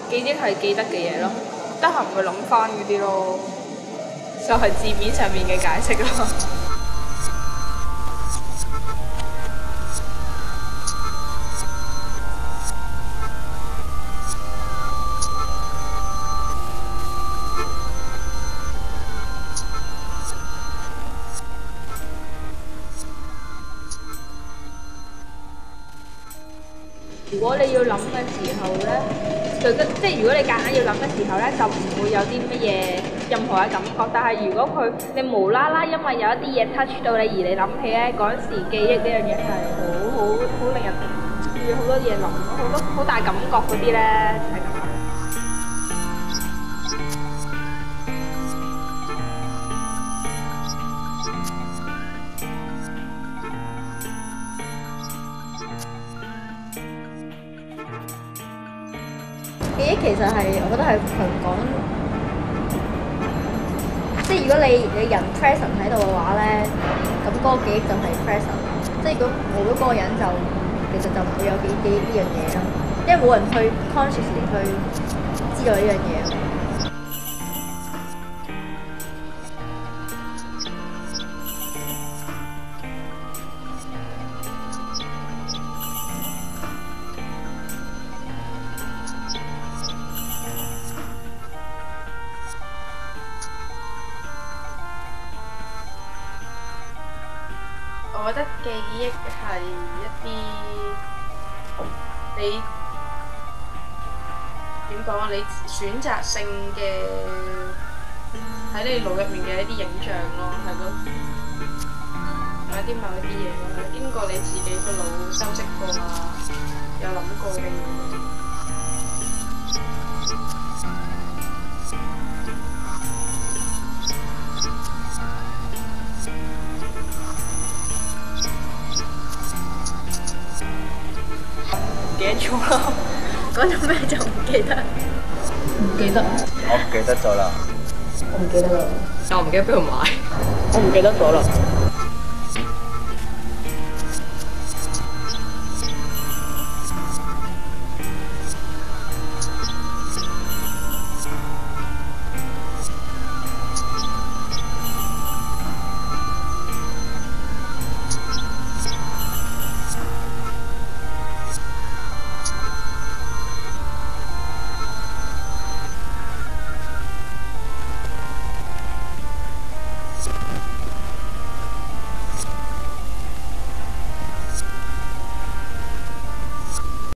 記憶係記得嘅嘢咯，得閒會諗翻嗰啲咯，就係字面上面嘅解釋咯。如果你要諗嘅時候咧，即係如果你夾硬要諗嘅時候咧，就唔會有啲乜嘢任何嘅感覺。但係如果你無啦啦因為有一啲嘢 touch 到你而你諗起咧嗰陣時記憶呢樣嘢係好令人要好多嘢諗，好多好大感覺嗰啲咧係咁。記憶其實係，我覺得係佢講，即係如果你人 present 喺度嘅話咧，咁嗰個記憶就係 present。即係如果冇咗嗰個人就，其實就唔會有記憶呢樣嘢咯，因為冇人去 consciously 去知道呢樣嘢。我覺得記憶係一啲你點講啊？你選擇性嘅喺你腦入面嘅一啲影像咯，係咯，有一啲某一啲嘢咯，經過你自己個腦修飾過啊，有諗過嘅嘢。唔記得咗啦，講咗咩就唔記得。唔記得。我唔記得咗啦。我唔記得啦。我唔記得邊度買。我唔記得咗啦。